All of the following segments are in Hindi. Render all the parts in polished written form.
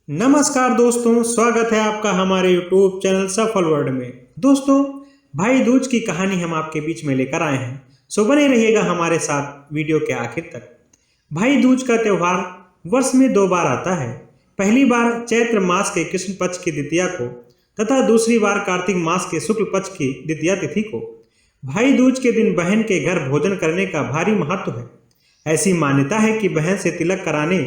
नमस्कार दोस्तों, स्वागत है आपका हमारे YouTube चैनल सफल वर्ल्ड में। दोस्तों, भाई दूज की कहानी हम आपके बीच में लेकर आए हैं, सो बने रहिएगा हमारे साथ वीडियो के आखिर तक। भाई दूज का त्यौहार वर्ष में 2 बार आता है। पहली बार चैत्र मास के कृष्ण पक्ष की द्वितीया को तथा दूसरी बार कार्तिक मास के शुक्ल पक्ष की द्वितीया तिथि को। भाई दूज के दिन बहन के घर भोजन करने का भारी महत्व है। ऐसी मान्यता है कि बहन से तिलक कराने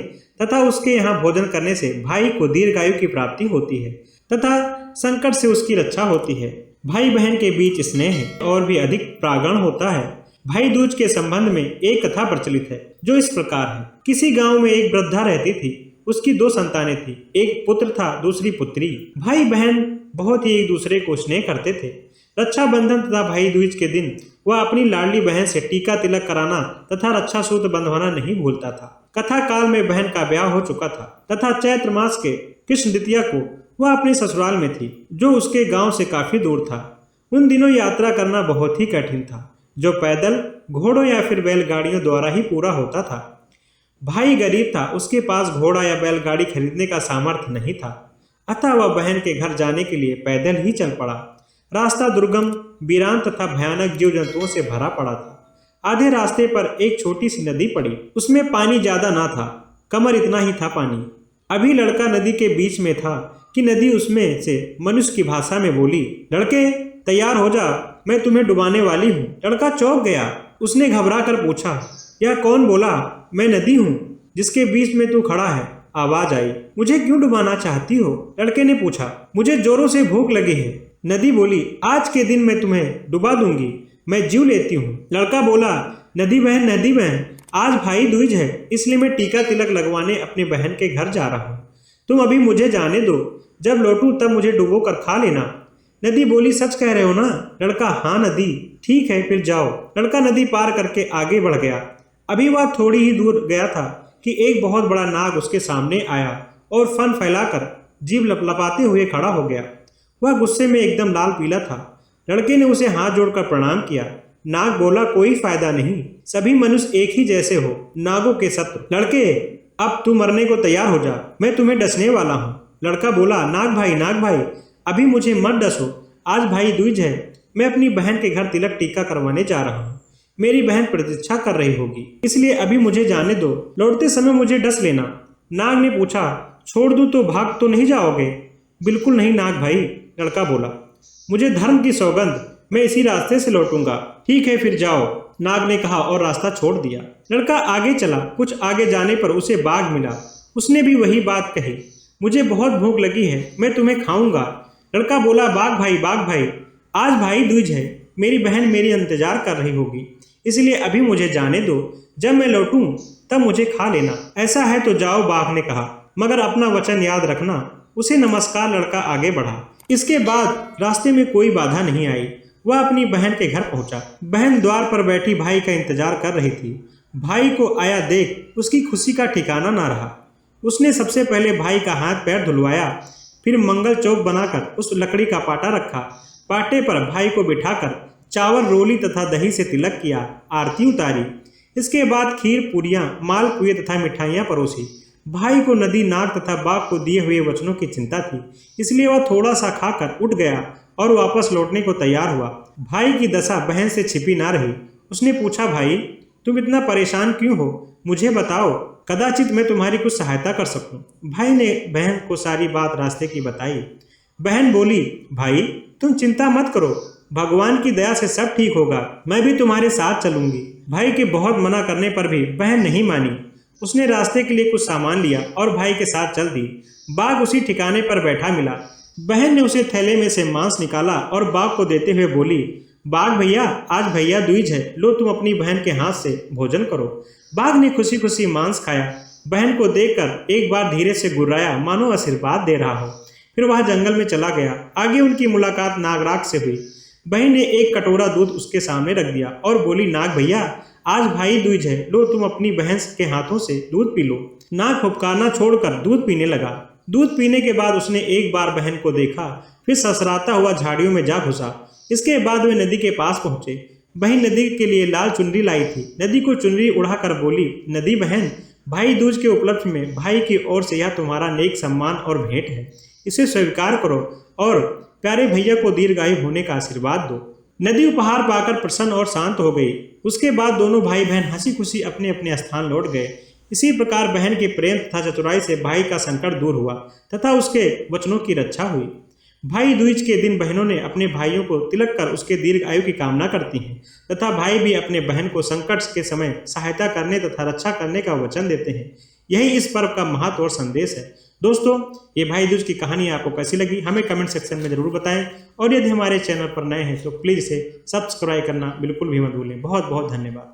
तथा उसके यहाँ भोजन करने से भाई को दीर्घायु की प्राप्ति होती है तथा संकट से उसकी रक्षा होती है। भाई बहन के बीच स्नेह और भी अधिक प्रागण होता है। भाई दूज के संबंध में एक कथा प्रचलित है जो इस प्रकार है। किसी गांव में एक वृद्धा रहती थी। उसकी 2 संतानें थी, एक पुत्र था, दूसरी पुत्री। भाई बहन बहुत ही एक दूसरे को स्नेह करते थे। रक्षाबंधन तथा भाई दूज के दिन वह अपनी लाडली बहन से टीका तिलक कराना तथा रक्षा सूत्र बंधवाना नहीं भूलता था। कथा काल में बहन का ब्याह हो चुका था तथा चैत्र मास के कृष्ण द्वितीया को वह अपने ससुराल में थी, जो उसके गांव से काफी दूर था। उन दिनों यात्रा करना बहुत ही कठिन था, जो पैदल, घोड़ों या फिर बैलगाड़ियों द्वारा ही पूरा होता था। भाई गरीब था, उसके पास घोड़ा या बैलगाड़ी खरीदने का सामर्थ्य नहीं था, अतः वह बहन के घर जाने के लिए पैदल ही चल पड़ा। रास्ता दुर्गम, वीरान तथा भयानक जीव जंतुओं से भरा पड़ा था। आधे रास्ते पर एक छोटी सी नदी पड़ी। उसमें पानी ज्यादा ना था, कमर इतना ही था पानी। अभी लड़का नदी के बीच में था कि नदी उसमें से मनुष्य की भाषा में बोली, लड़के तैयार हो जा, मैं तुम्हें डुबाने वाली हूँ। लड़का चौंक गया। उसने घबरा कर पूछा, यह कौन बोला? मैं नदी हूँ जिसके बीच में तू खड़ा है। आवाज आई, मुझे क्यों डुबाना चाहती हो? लड़के ने पूछा, मुझे जोरों से भूख लगी है। नदी बोली, आज के दिन मैं तुम्हें डुबा दूंगी, मैं जीव लेती हूँ। लड़का बोला, नदी बहन, आज भाई दूज है, इसलिए मैं टीका तिलक लगवाने अपनी बहन के घर जा रहा हूँ। तुम अभी मुझे जाने दो, जब लौटूं तब मुझे डुबो कर खा लेना। नदी बोली, सच कह रहे हो ना? लड़का, हाँ नदी, ठीक है फिर जाओ। लड़का नदी पार करके आगे बढ़ गया। अभी वह थोड़ी ही दूर गया था कि एक बहुत बड़ा नाग उसके सामने आया और फन फैलाकर जीभ लपलपाते हुए खड़ा हो गया। वह गुस्से में एकदम लाल पीला था। लड़के ने उसे हाथ जोड़कर प्रणाम किया। नाग बोला, कोई फायदा नहीं, सभी मनुष्य एक ही जैसे हो, नागों के शत्रु। लड़के, अब तू मरने को तैयार हो जा, मैं तुम्हें डसने वाला हूँ। लड़का बोला, नाग भाई, अभी मुझे मत डसो, आज भाई दूज है, मैं अपनी बहन के घर तिलक टीका करवाने जा रहा हूँ। मेरी बहन प्रतीक्षा कर रही होगी, इसलिए अभी मुझे जाने दो, लौटते समय मुझे डस लेना। नाग ने पूछा, छोड़ दूं तो भाग तो नहीं जाओगे? बिल्कुल नहीं नाग भाई, लड़का बोला, मुझे धर्म की सौगंध, मैं इसी रास्ते से लौटूंगा। ठीक है फिर जाओ, नाग ने कहा और रास्ता छोड़ दिया। लड़का आगे चला। कुछ आगे जाने पर उसे बाघ मिला। उसने भी वही बात कही, मुझे बहुत भूख लगी है, मैं तुम्हें खाऊंगा। लड़का बोला, बाघ भाई, आज भाई दूज है, मेरी बहन मेरी इंतजार कर रही होगी, इसलिए अभी मुझे जाने दो, जब मैं लौटूं तब मुझे खा लेना। ऐसा है तो जाओ, बाघ ने कहा, मगर अपना वचन याद रखना। उसे नमस्कार, लड़का आगे बढ़ा। इसके बाद रास्ते में कोई बाधा नहीं आई। वह अपनी बहन के घर पहुंचा। बहन द्वार पर बैठी भाई का इंतजार कर रही थी। भाई को आया देख उसकी खुशी का ठिकाना ना रहा। उसने सबसे पहले भाई का हाथ पैर धुलवाया, फिर मंगल चौक बनाकर उस लकड़ी का पाटा रखा। पाटे पर भाई को बिठाकर चावल, रोली तथा दही से तिलक किया, आरती उतारी। इसके बाद खीर, पूरियां, मालपुए तथा मिठाइयां परोसी। भाई को नदी, नाग तथा बाघ को दिए हुए वचनों की चिंता थी, इसलिए वह थोड़ा सा खाकर उठ गया और वापस लौटने को तैयार हुआ। भाई की दशा बहन से छिपी ना रही। उसने पूछा, भाई तुम इतना परेशान क्यों हो? मुझे बताओ, कदाचित मैं तुम्हारी कुछ सहायता कर सकूं। भाई ने बहन को सारी बात रास्ते की बताई। बहन बोली, भाई तुम चिंता मत करो, भगवान की दया से सब ठीक होगा, मैं भी तुम्हारे साथ चलूंगी। भाई के बहुत मना करने पर भी बहन नहीं मानी। उसने रास्ते के लिए कुछ सामान लिया और भाई के साथ चल दी। बाघ उसी ठिकाने पर बैठा मिला। बहन ने उसे थैले में से मांस निकाला और बाघ को देते हुए बोली, बाघ भैया, आज भैया दूज है, लो तुम अपनी बहन के हाथ से भोजन करो। बाघ ने खुशी खुशी मांस खाया। बहन को देखकर एक बार धीरे से गुर्राया, मानो आशीर्वाद दे रहा हो। फिर वह जंगल में चला गया। आगे उनकी मुलाकात नागराज से हुई। बहन ने एक कटोरा दूध उसके सामने रख दिया और बोली, नाग भैया, आज भाई दूज है, लो तुम अपनी बहन के हाथों से दूध पी लो। नाग फुफकारना छोड़कर दूध पीने लगा। दूध पीने के बाद उसने एक बार बहन को देखा, फिर ससराता हुआ झाड़ियों में जा घुसा। इसके बाद वे नदी के पास पहुंचे। बहन नदी के लिए लाल चुनरी लाई थी। नदी को चुनरी उड़ाकर बोली, नदी बहन, भाई दूज के उपलक्ष्य में भाई की ओर से यह तुम्हारा नेक सम्मान और भेंट है। इसे स्वीकार करो और प्यारे भैया को दीर्घायु होने का आशीर्वाद दो। नदी उपहार पाकर प्रसन्न और शांत हो गई। उसके बाद दोनों भाई बहन हंसी खुशी अपने अपने स्थान लौट गए। इसी प्रकार बहन के प्रेम तथा चतुराई से भाई का संकट दूर हुआ तथा उसके वचनों की रक्षा हुई। भाई दूज के दिन बहनों ने अपने भाइयों को तिलक कर उसके दीर्घ आयु की कामना करती हैं तथा भाई भी अपने बहन को संकट के समय सहायता करने तथा रक्षा करने का वचन देते हैं। यही इस पर्व का महत्व और संदेश है। दोस्तों, ये भाई दूज की कहानी आपको कैसी लगी हमें कमेंट सेक्शन में जरूर बताएं और यदि हमारे चैनल पर नए हैं तो प्लीज़ इसे सब्सक्राइब करना बिल्कुल भी मत भूलें। बहुत बहुत धन्यवाद।